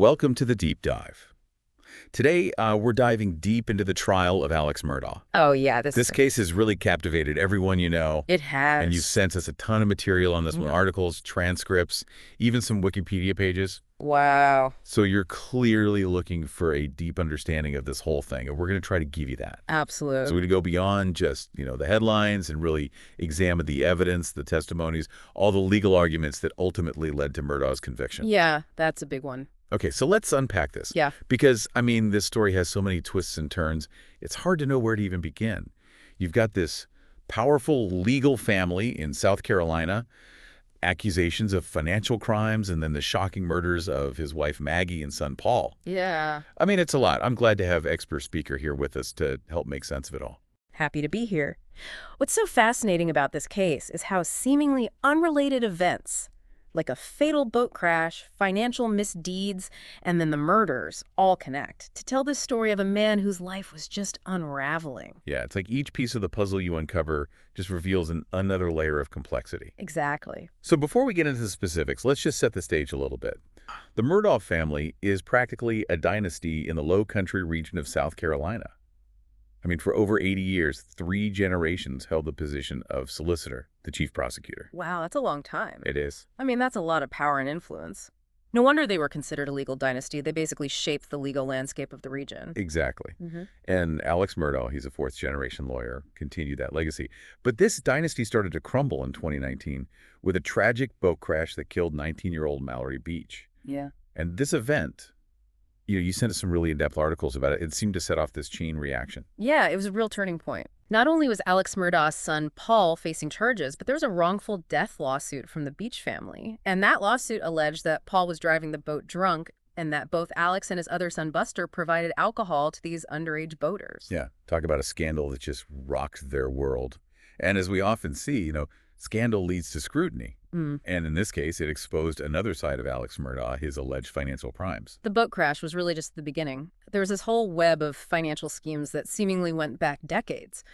Welcome to the Deep Dive. Today, we're diving deep into the trial of Alex Murdaugh. Oh, yeah, This case has really captivated everyone you know, it and you've has. sent us a ton of material on this one, articles, transcripts, even some Wikipedia pages. Wow. So you're clearly looking for a deep understanding of this whole thing, and we're going to try to give you that. So Absolute. we're going to go beyond just, the headlines and really examine the evidence, the testimonies, all the legal arguments that ultimately led to Murdaugh's conviction. Yeah, that's a big one. Okay, so let's unpack this. Yeah. Because, this story has so many twists and turns, it's hard to know where to even begin. You've got this powerful legal family in South Carolina, accusations of financial crimes, and then the shocking murders of his wife Maggie and son Paul. Yeah. It's a lot. I'm glad to have expert speaker here with us to help make sense of it all. Happy to be here. What's so fascinating about this case is how seemingly unrelated events, like a fatal boat crash, financial misdeeds, and then the murders, all connect to tell this story of a man whose life was just unraveling. Yeah, it's like each piece of the puzzle you uncover just reveals another layer of complexity. Exactly. So before we get into the specifics, let's just set the stage a little bit. The Murdaugh family is practically a dynasty in the low country region of South Carolina. For over 80 years, 3 generations held the position of solicitor, the chief prosecutor. Wow, that's a long time. It is. That's a lot of power and influence. No wonder they were considered a legal dynasty. They basically shaped the legal landscape of the region. Exactly. Mm-hmm. And Alex Murdaugh, he's a 4th-generation lawyer, continued that legacy. But this dynasty started to crumble in 2019 with a tragic boat crash that killed 19-year-old Mallory Beach. Yeah. And this event, you sent us some really in-depth articles about it. It seemed to set off this chain reaction. Yeah, it was a real turning point. Not only was Alex Murdaugh's son, Paul, facing charges, but there was a wrongful death lawsuit from the Beach family. And that lawsuit alleged that Paul was driving the boat drunk and that both Alex and his other son, Buster, provided alcohol to these underage boaters. Yeah, talk about a scandal that just rocked their world. And as we often see, scandal leads to scrutiny. And in this case, it exposed another side of Alex Murdaugh, his alleged financial crimes. The boat crash was really just the beginning. There was this whole web of financial schemes that seemingly went back decades.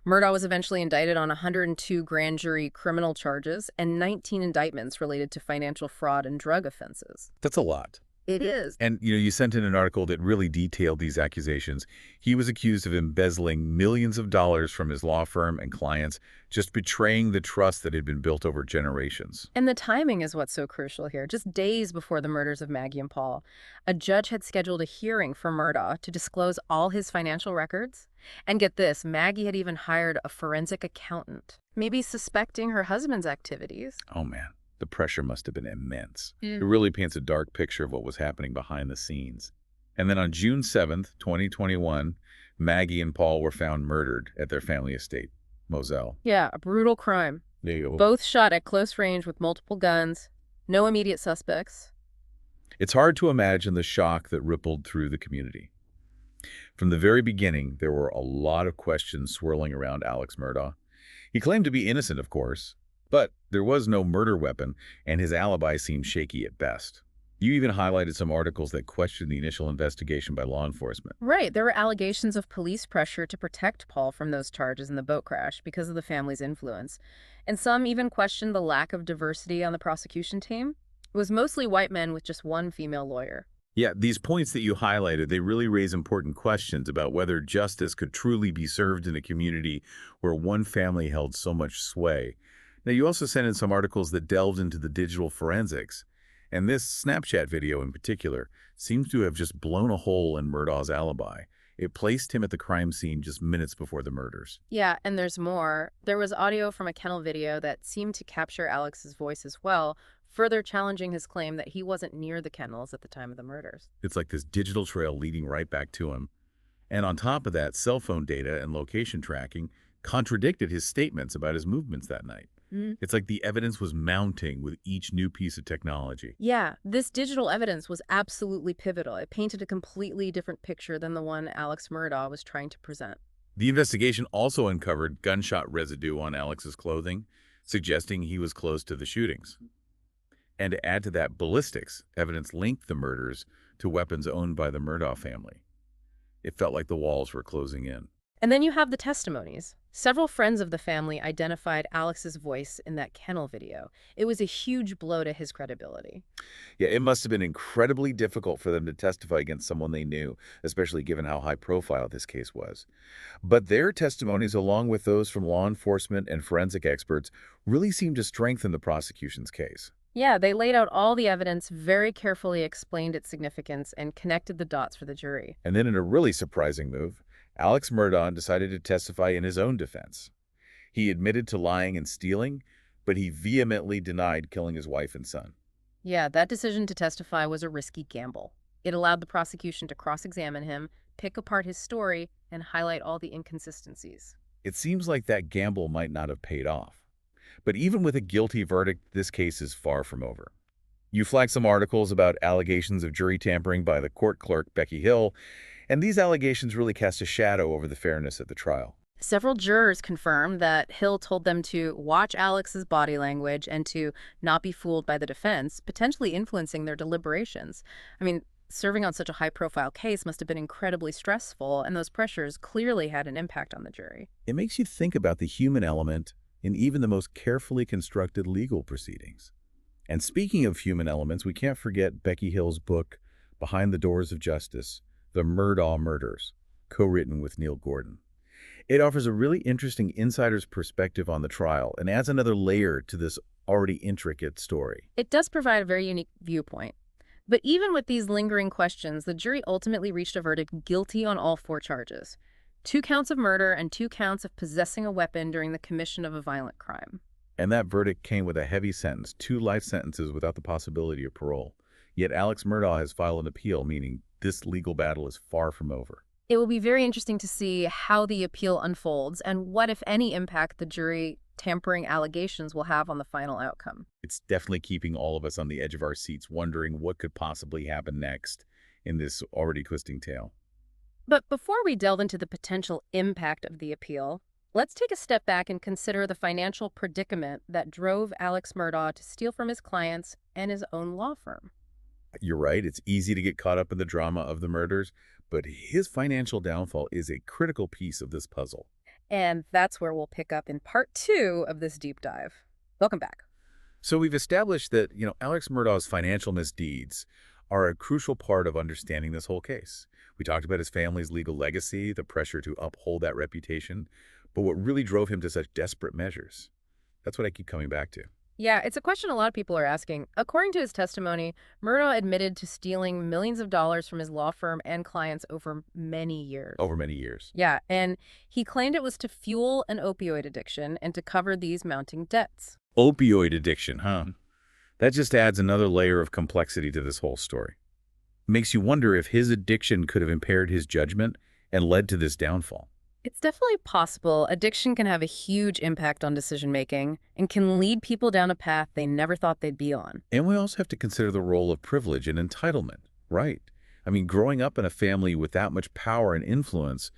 Murdaugh was eventually indicted on 102 grand jury criminal charges and 19 indictments related to financial fraud and drug offenses. That's a lot. It is. And, you sent in an article that really detailed these accusations. He was accused of embezzling millions of dollars from his law firm and clients, just betraying the trust that had been built over generations. And the timing is what's so crucial here. Just days before the murders of Maggie and Paul, a judge had scheduled a hearing for Murdaugh to disclose all his financial records. And get this, Maggie had even hired a forensic accountant, maybe suspecting her husband's activities. Oh, man. The pressure must have been immense. It really paints a dark picture of what was happening behind the scenes. And then on June 7th, 2021, Maggie and Paul were found murdered at their family estate, Moselle. Yeah, a brutal crime. There you go. Both shot at close range with multiple guns. No immediate suspects. It's hard to imagine the shock that rippled through the community. From the very beginning, there were a lot of questions swirling around Alex Murdaugh. He claimed to be innocent, of course, but there was no murder weapon, and his alibi seemed shaky at best. You even highlighted some articles that questioned the initial investigation by law enforcement. Right, there were allegations of police pressure to protect Paul from those charges in the boat crash because of the family's influence. And some even questioned the lack of diversity on the prosecution team. It was mostly white men with just one female lawyer. Yeah, these points that you highlighted, they really raise important questions about whether justice could truly be served in a community where one family held so much sway. Now, you also sent in some articles that delved into the digital forensics, and this Snapchat video in particular seems to have just blown a hole in Murdaugh's alibi. It placed him at the crime scene just minutes before the murders. Yeah, and there's more. There was audio from a kennel video that seemed to capture Alex's voice as well, further challenging his claim that he wasn't near the kennels at the time of the murders. It's like this digital trail leading right back to him. And on top of that, cell phone data and location tracking contradicted his statements about his movements that night. It's like the evidence was mounting with each new piece of technology. Yeah, this digital evidence was absolutely pivotal. It painted a completely different picture than the one Alex Murdaugh was trying to present. The investigation also uncovered gunshot residue on Alex's clothing, suggesting he was close to the shootings. And to add to that, ballistics evidence linked the murders to weapons owned by the Murdaugh family. It felt like the walls were closing in. And then you have the testimonies. Several friends of the family identified Alex's voice in that kennel video. It was a huge blow to his credibility. Yeah, it must have been incredibly difficult for them to testify against someone they knew, especially given how high profile this case was. But their testimonies, along with those from law enforcement and forensic experts, really seemed to strengthen the prosecution's case. Yeah, they laid out all the evidence, very carefully explained its significance, and connected the dots for the jury. And then in a really surprising move, Alex Murdaugh decided to testify in his own defense. He admitted to lying and stealing, but he vehemently denied killing his wife and son. Yeah, that decision to testify was a risky gamble. It allowed the prosecution to cross-examine him, pick apart his story, and highlight all the inconsistencies. It seems like that gamble might not have paid off. But even with a guilty verdict, this case is far from over. You flagged some articles about allegations of jury tampering by the court clerk, Biky, and these allegations really cast a shadow over the fairness of the trial. Several jurors confirmed that Hill told them to watch Alex's body language and to not be fooled by the defense, potentially influencing their deliberations. I mean, serving on such a high-profile case must have been incredibly stressful, and those pressures clearly had an impact on the jury. It makes you think about the human element in even the most carefully constructed legal proceedings. And speaking of human elements, we can't forget Becky Hill's book, Behind the Doors of Justice, The Murdaugh Murders, co-written with Neil Gordon. It offers a really interesting insider's perspective on the trial and adds another layer to this already intricate story. It does provide a very unique viewpoint. But even with these lingering questions, the jury ultimately reached a verdict guilty on all 4 charges: 2 counts of murder and 2 counts of possessing a weapon during the commission of a violent crime. And that verdict came with a heavy sentence, 2 life sentences without the possibility of parole. Yet Alex Murdaugh has filed an appeal, meaning this legal battle is far from over. It will be very interesting to see how the appeal unfolds and what, if any, impact the jury tampering allegations will have on the final outcome. It's definitely keeping all of us on the edge of our seats, wondering what could possibly happen next in this already twisting tale. But before we delve into the potential impact of the appeal, let's take a step back and consider the financial predicament that drove Alex Murdaugh to steal from his clients and his own law firm. You're right, it's easy to get caught up in the drama of the murders, but his financial downfall is a critical piece of this puzzle. And that's where we'll pick up in part 2 of this deep dive. Welcome back. So we've established that, Alex Murdaugh's financial misdeeds are a crucial part of understanding this whole case. We talked about his family's legal legacy, the pressure to uphold that reputation, but what really drove him to such desperate measures? That's what I keep coming back to. Yeah, it's a question a lot of people are asking. According to his testimony, Murdaugh admitted to stealing millions of dollars from his law firm and clients over many years. Over many years. Yeah, and he claimed it was to fuel an opioid addiction and to cover these mounting debts. Opioid addiction, huh? That just adds another layer of complexity to this whole story. Makes you wonder if his addiction could have impaired his judgment and led to this downfall. It's definitely possible. Addiction can have a huge impact on decision-making and can lead people down a path they never thought they'd be on. And we also have to consider the role of privilege and entitlement, right? I mean, growing up in a family with that much power and influence,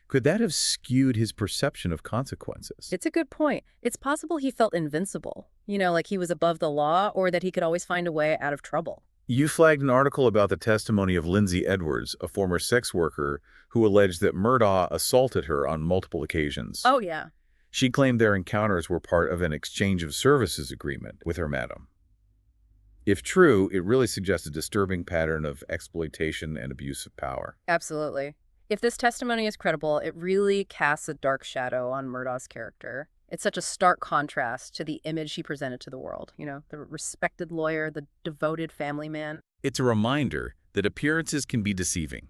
could that have skewed his perception of consequences? It's a good point. It's possible he felt invincible, like he was above the law, or that he could always find a way out of trouble. You flagged an article about the testimony of Lindsay Edwards, a former sex worker who alleged that Murdaugh assaulted her on multiple occasions. Oh, yeah. She claimed their encounters were part of an exchange of services agreement with her madam. If true, it really suggests a disturbing pattern of exploitation and abuse of power. Absolutely. If this testimony is credible, it really casts a dark shadow on Murdaugh's character. It's such a stark contrast to the image he presented to the world. The respected lawyer, the devoted family man. It's a reminder that appearances can be deceiving.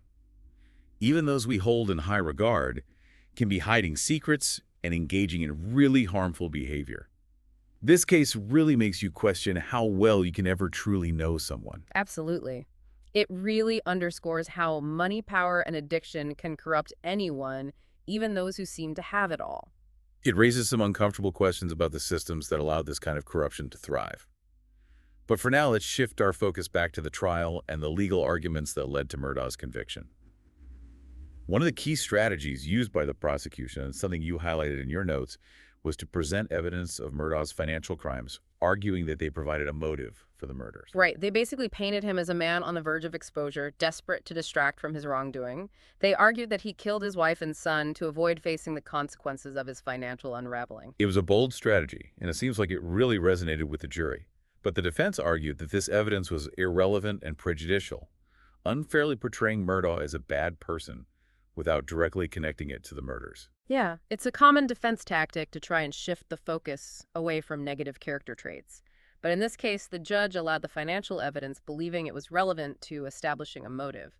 Even those we hold in high regard can be hiding secrets and engaging in really harmful behavior. This case really makes you question how well you can ever truly know someone. Absolutely. It really underscores how money, power, and addiction can corrupt anyone, even those who seem to have it all. It raises some uncomfortable questions about the systems that allowed this kind of corruption to thrive. But for now, let's shift our focus back to the trial and the legal arguments that led to Murdaugh's conviction. One of the key strategies used by the prosecution, and something you highlighted in your notes, was to present evidence of Murdaugh's financial crimes, arguing that they provided a motive for the murders. Right. They basically painted him as a man on the verge of exposure, desperate to distract from his wrongdoing. They argued that he killed his wife and son to avoid facing the consequences of his financial unraveling. It was a bold strategy, and it seems like it really resonated with the jury. But the defense argued that this evidence was irrelevant and prejudicial, unfairly portraying Murdaugh as a bad person without directly connecting it to the murders. Yeah, it's a common defense tactic to try and shift the focus away from negative character traits. But in this case, the judge allowed the financial evidence, believing it was relevant to establishing a motive.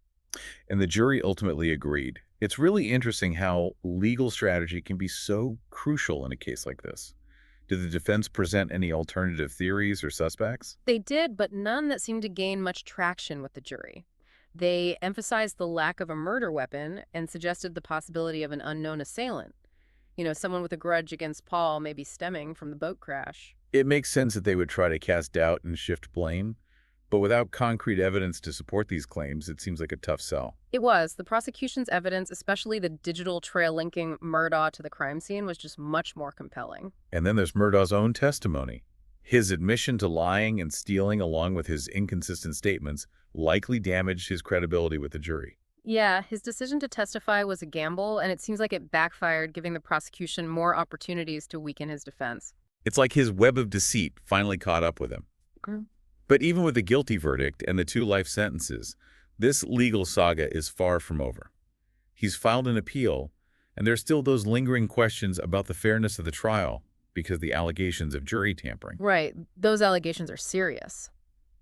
And the jury ultimately agreed. It's really interesting how legal strategy can be so crucial in a case like this. Did the defense present any alternative theories or suspects? They did, but none that seemed to gain much traction with the jury. They emphasized the lack of a murder weapon and suggested the possibility of an unknown assailant. Someone with a grudge against Paul may be stemming from the boat crash. It makes sense that they would try to cast doubt and shift blame, but without concrete evidence to support these claims, it seems like a tough sell. It was. The prosecution's evidence, especially the digital trail linking Murdaugh to the crime scene, was just much more compelling. And then there's Murdaugh's own testimony. His admission to lying and stealing, along with his inconsistent statements, likely damaged his credibility with the jury. Yeah, his decision to testify was a gamble, and it seems like it backfired, giving the prosecution more opportunities to weaken his defense. It's like his web of deceit finally caught up with him. Mm. But even with the guilty verdict and the 2 life sentences, this legal saga is far from over. He's filed an appeal, and there's still those lingering questions about the fairness of the trial because the allegations of jury tampering. Right, those allegations are serious.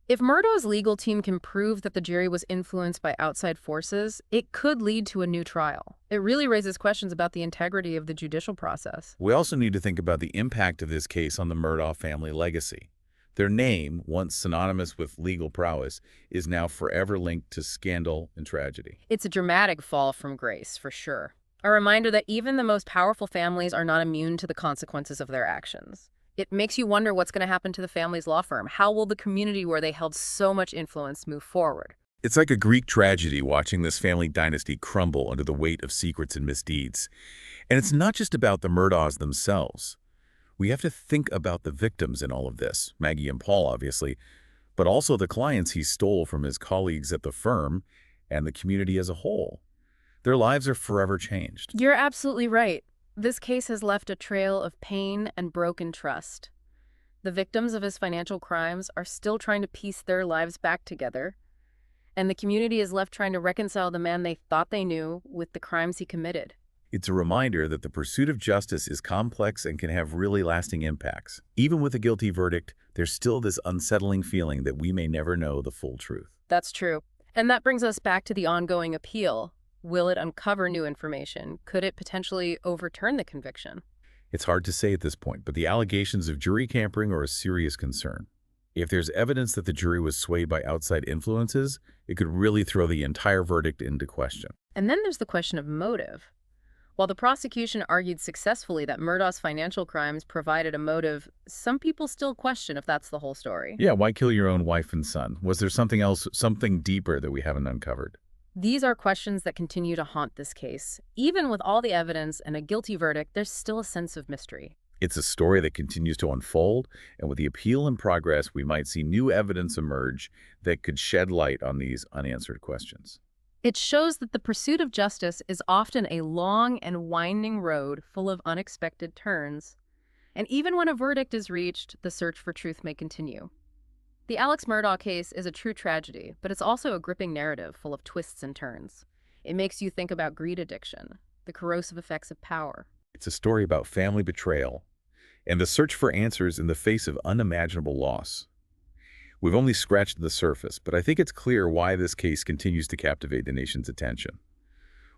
If Murdaugh's legal team can prove that the jury was influenced by outside forces, it could lead to a new trial. It really raises questions about the integrity of the judicial process. We also need to think about the impact of this case on the Murdaugh family legacy. Their name, once synonymous with legal prowess, is now forever linked to scandal and tragedy. It's a dramatic fall from grace, for sure. A reminder that even the most powerful families are not immune to the consequences of their actions. It makes you wonder what's going to happen to the family's law firm. How will the community where they held so much influence move forward? It's like a Greek tragedy watching this family dynasty crumble under the weight of secrets and misdeeds. And it's not just about the Murdaughs themselves. We have to think about the victims in all of this, Maggie and Paul, obviously, but also the clients he stole from his colleagues at the firm and the community as a whole. Their lives are forever changed. You're absolutely right. This case has left a trail of pain and broken trust. The victims of his financial crimes are still trying to piece their lives back together, and the community is left trying to reconcile the man they thought they knew with the crimes he committed. It's a reminder that the pursuit of justice is complex and can have really lasting impacts. Even with a guilty verdict, there's still this unsettling feeling that we may never know the full truth. That's true. And that brings us back to the ongoing appeal. Will it uncover new information? Could it potentially overturn the conviction? It's hard to say at this point, but the allegations of jury tampering are a serious concern. If there's evidence that the jury was swayed by outside influences, it could really throw the entire verdict into question. And then there's the question of motive. While the prosecution argued successfully that Murdaugh's financial crimes provided a motive, some people still question if that's the whole story. Yeah, why kill your own wife and son? Was there something else, something deeper that we haven't uncovered? These are questions that continue to haunt this case. Even with all the evidence and a guilty verdict, there's still a sense of mystery. It's a story that continues to unfold, and with the appeal in progress, we might see new evidence emerge that could shed light on these unanswered questions. It shows that the pursuit of justice is often a long and winding road full of unexpected turns. And even when a verdict is reached, the search for truth may continue. The Alex Murdaugh case is a true tragedy, but it's also a gripping narrative full of twists and turns. It makes you think about greed addiction, the corrosive effects of power. It's a story about family betrayal and the search for answers in the face of unimaginable loss. We've only scratched the surface, but I think it's clear why this case continues to captivate the nation's attention.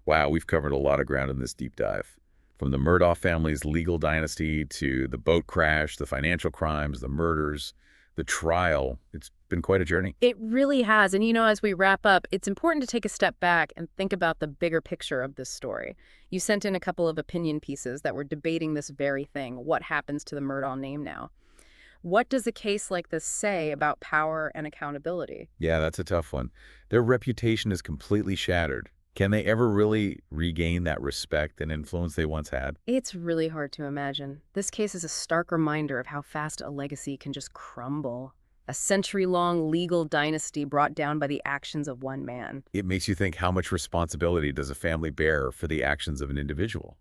Wow, we've covered a lot of ground in this deep dive. From the Murdaugh family's legal dynasty to the boat crash, the financial crimes, the murders, the trial. It's been quite a journey. It really has. And as we wrap up, it's important to take a step back and think about the bigger picture of this story. You sent in a couple of opinion pieces that were debating this very thing. What happens to the Murdaugh name now? What does a case like this say about power and accountability? Yeah, that's a tough one. Their reputation is completely shattered. Can they ever really regain that respect and influence they once had? It's really hard to imagine. This case is a stark reminder of how fast a legacy can just crumble. A century-long legal dynasty brought down by the actions of one man. It makes you think, how much responsibility does a family bear for the actions of an individual?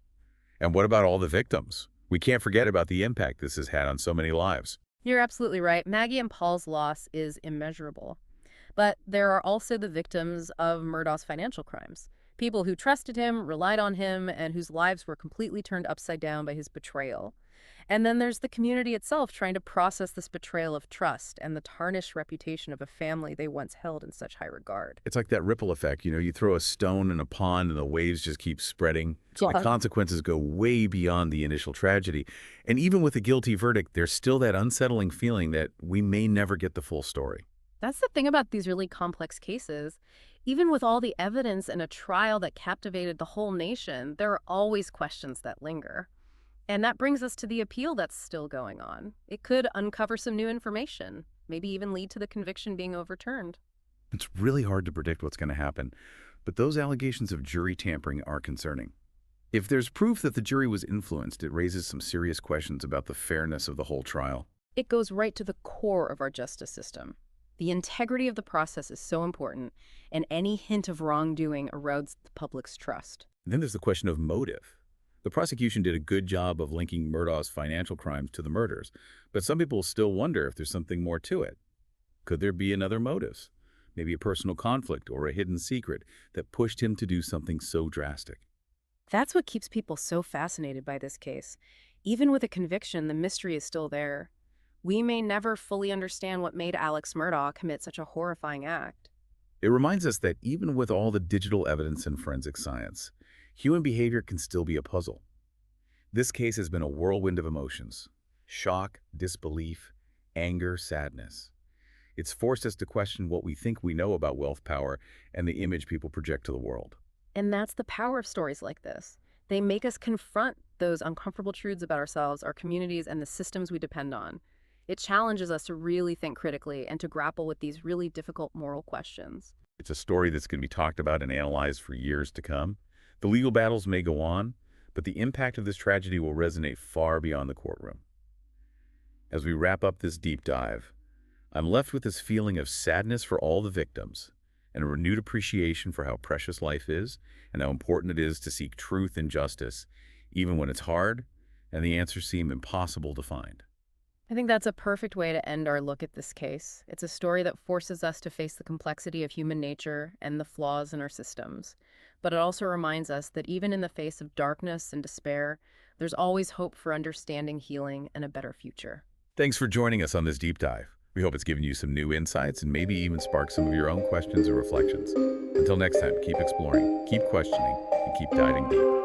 And what about all the victims? We can't forget about the impact this has had on so many lives. You're absolutely right. Maggie and Paul's loss is immeasurable. But there are also the victims of Murdaugh's financial crimes. People who trusted him, relied on him, and whose lives were completely turned upside down by his betrayal. And then there's the community itself trying to process this betrayal of trust and the tarnished reputation of a family they once held in such high regard. It's like that ripple effect. You throw a stone in a pond and the waves just keep spreading. So the Yeah. consequences go way beyond the initial tragedy. And even with a guilty verdict, there's still that unsettling feeling that we may never get the full story. That's the thing about these really complex cases. Even with all the evidence and a trial that captivated the whole nation, there are always questions that linger. And that brings us to the appeal that's still going on. It could uncover some new information, maybe even lead to the conviction being overturned. It's really hard to predict what's going to happen, but those allegations of jury tampering are concerning. If there's proof that the jury was influenced, it raises some serious questions about the fairness of the whole trial. It goes right to the core of our justice system. The integrity of the process is so important, and any hint of wrongdoing erodes the public's trust. Then there's the question of motive. The prosecution did a good job of linking Murdaugh's financial crimes to the murders, but some people still wonder if there's something more to it. Could there be another motive? Maybe a personal conflict or a hidden secret that pushed him to do something so drastic. That's what keeps people so fascinated by this case. Even with a conviction, the mystery is still there. We may never fully understand what made Alex Murdaugh commit such a horrifying act. It reminds us that even with all the digital evidence and forensic science, human behavior can still be a puzzle. This case has been a whirlwind of emotions: shock, disbelief, anger, sadness. It's forced us to question what we think we know about wealth, power, and the image people project to the world. And that's the power of stories like this. They make us confront those uncomfortable truths about ourselves, our communities, and the systems we depend on. It challenges us to really think critically and to grapple with these really difficult moral questions. It's a story that's going to be talked about and analyzed for years to come. The legal battles may go on, but the impact of this tragedy will resonate far beyond the courtroom. As we wrap up this deep dive, I'm left with this feeling of sadness for all the victims and a renewed appreciation for how precious life is and how important it is to seek truth and justice, even when it's hard and the answers seem impossible to find. I think that's a perfect way to end our look at this case. It's a story that forces us to face the complexity of human nature and the flaws in our systems. But it also reminds us that even in the face of darkness and despair, there's always hope for understanding, healing, and a better future. Thanks for joining us on this deep dive. We hope it's given you some new insights and maybe even sparked some of your own questions or reflections. Until next time, keep exploring, keep questioning, and keep diving deep.